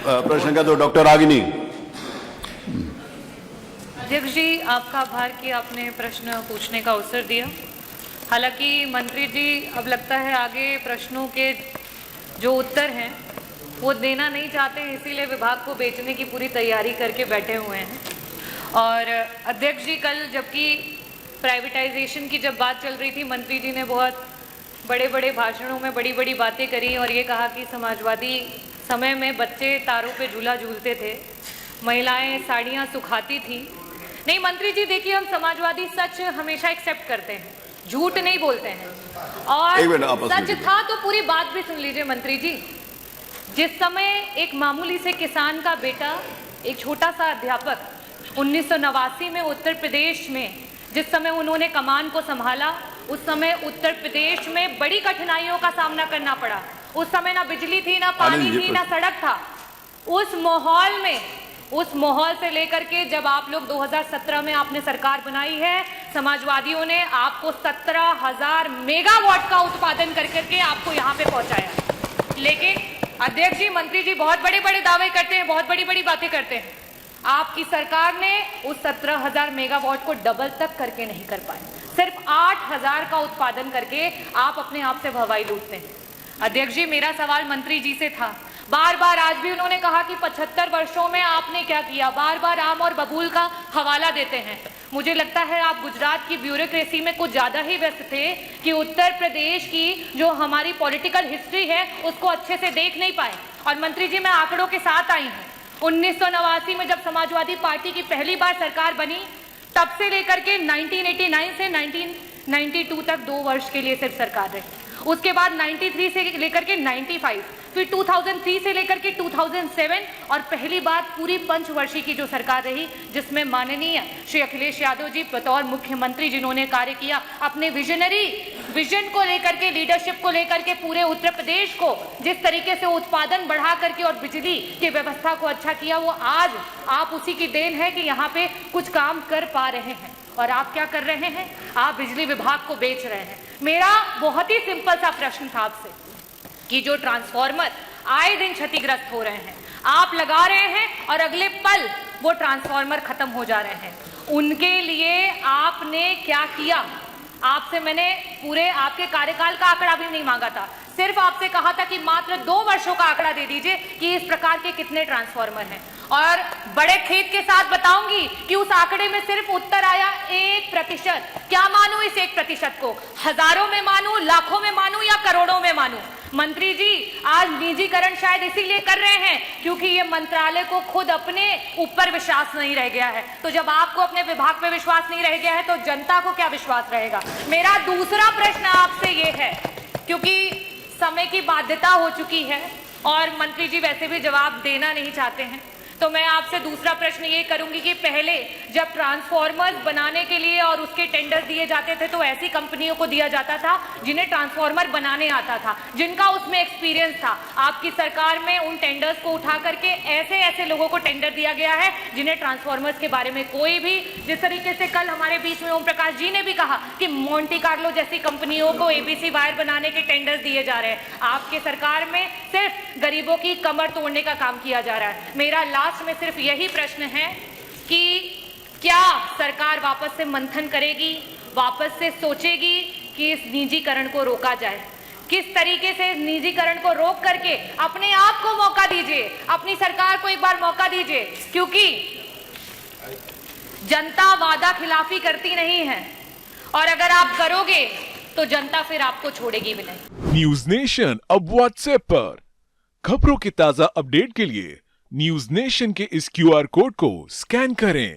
प्रश्न का तो डॉक्टर रागिनी। अध्यक्ष जी, आपका आभार कि आपने प्रश्न पूछने का अवसर दिया। हालांकि मंत्री जी अब लगता है आगे प्रश्नों के जो उत्तर हैं वो देना नहीं चाहते हैं, इसीलिए विभाग को बेचने की पूरी तैयारी करके बैठे हुए हैं। और अध्यक्ष जी, कल जबकि प्राइवेटाइजेशन की जब बात चल रही थी, मंत्री जी ने बहुत बड़े बड़े भाषणों में बड़ी बड़ी बातें करी और ये कहा कि समाजवादी समय में बच्चे तारों पे झूला झूलते थे, महिलाएं साड़ियाँ सुखाती थी। नहीं मंत्री जी, देखिए, हम समाजवादी सच हमेशा एक्सेप्ट करते हैं, झूठ नहीं बोलते हैं। और सच था तो पूरी बात भी सुन लीजिए मंत्री जी। जिस समय एक मामूली से किसान का बेटा, एक छोटा सा अध्यापक, 1989 में उत्तर प्रदेश में जिस समय उन्होंने कमान को संभाला, उस समय उत्तर प्रदेश में बड़ी कठिनाइयों का सामना करना पड़ा। उस समय ना बिजली थी, ना पानी थी, ना सड़क था। उस माहौल से लेकर के जब आप लोग 2017 में आपने सरकार बनाई है, समाजवादियों ने आपको 17,000 मेगावाट का उत्पादन करके आपको यहाँ पे पहुंचाया। लेकिन अध्यक्ष जी, मंत्री जी बहुत बड़े बड़े दावे करते हैं, बहुत बड़ी बड़ी बातें करते हैं। आपकी सरकार ने उस 17,000 मेगावाट को डबल तक करके नहीं कर पाए। सिर्फ 8,000 का उत्पादन करके आप अपने आप से भवाई लूटते हैं। अध्यक्ष जी, मेरा सवाल मंत्री जी से था, बार बार आज भी उन्होंने कहा कि 75 वर्षों में आपने क्या किया, बार बार आम और बबूल का हवाला देते हैं। मुझे लगता है आप गुजरात की ब्यूरोक्रेसी में कुछ ज्यादा ही व्यस्त थे कि उत्तर प्रदेश की जो हमारी पॉलिटिकल हिस्ट्री है उसको अच्छे से देख नहीं पाए। और मंत्री जी, मैं आंकड़ों के साथ आई हूँ। 1989 में जब समाजवादी पार्टी की पहली बार सरकार बनी, तब से लेकर के 1989 से 1992 तक 2 वर्ष के लिए सिर्फ सरकार रही। उसके बाद 93 से लेकर के 95, फिर 2003 से लेकर के 2007 और पहली बार पूरी पंचवर्षीय की जो सरकार रही, जिसमें माननीय श्री अखिलेश यादव जी बतौर मुख्यमंत्री जिन्होंने कार्य किया, अपने विजन को लेकर के, लीडरशिप को लेकर के पूरे उत्तर प्रदेश को जिस तरीके से उत्पादन बढ़ा करके और बिजली की व्यवस्था को अच्छा किया, वो आज आप उसी की देन है कि यहाँ पे कुछ काम कर पा रहे हैं। और आप क्या कर रहे हैं? आप बिजली विभाग को बेच रहे हैं। मेरा बहुत ही सिंपल सा प्रश्न था आपसे कि जो ट्रांसफार्मर आए दिन क्षतिग्रस्त हो रहे हैं, आप लगा रहे हैं और अगले पल वो ट्रांसफार्मर खत्म हो जा रहे हैं, उनके लिए आपने क्या किया? आपसे मैंने पूरे आपके कार्यकाल का आंकड़ा भी नहीं मांगा था, सिर्फ आपसे कहा था कि मात्र 2 वर्षों का आंकड़ा दे दीजिए कि इस प्रकार के कितने ट्रांसफार्मर हैं। और बड़े खेद के साथ बताऊंगी कि उस आंकड़े में सिर्फ उत्तर आया 1%। क्या मानूं इस 1% को? हजारों में मानूं, लाखों में मानूं या करोड़ों में मानूं? मंत्री जी, आज निजीकरण शायद इसीलिए कर रहे हैं क्योंकि ये मंत्रालय को खुद अपने ऊपर विश्वास नहीं रह गया है। तो जब आपको अपने विभाग पे विश्वास नहीं रह गया है तो जनता को क्या विश्वास रहेगा? मेरा दूसरा प्रश्न आपसे ये है, क्योंकि समय की बाध्यता हो चुकी है और मंत्री जी वैसे भी जवाब देना नहीं चाहते हैं, तो मैं आपसे दूसरा प्रश्न ये करूंगी कि पहले जब ट्रांसफार्मर्स बनाने के लिए और उसके टेंडर दिए जाते थे तो ऐसी कंपनियों को दिया जाता था जिन्हें ट्रांसफार्मर बनाने आता था, जिनका उसमें एक्सपीरियंस था। आपकी सरकार में उन टेंडर्स को उठा करके ऐसे ऐसे लोगों को टेंडर दिया गया है जिन्हें ट्रांसफार्मर्स के बारे में कोई भी, जिस तरीके से कल हमारे बीच में ओम प्रकाश जी ने भी कहा कि मोंटी कार्लो जैसी कंपनियों को एबीसी वायर बनाने के टेंडर्स दिए जा रहे हैं। आपके सरकार में सिर्फ गरीबों की कमर तोड़ने का काम किया जा रहा है। मेरा लास्ट में सिर्फ यही प्रश्न है कि क्या सरकार वापस से मंथन करेगी, वापस से सोचेगी कि इस निजीकरण को रोका जाए? किस तरीके से निजीकरण को रोक करके अपने आप को मौका दीजिए, अपनी सरकार को एक बार मौका दीजिए, क्योंकि जनता वादा खिलाफी करती नहीं है और अगर आप करोगे तो जनता फिर आपको छोड़ेगी भी नहीं। न्यूज नेशन अब व्हाट्सएप पर खबरों की ताजा अपडेट के लिए न्यूज नेशन के इस QR कोड को स्कैन करें।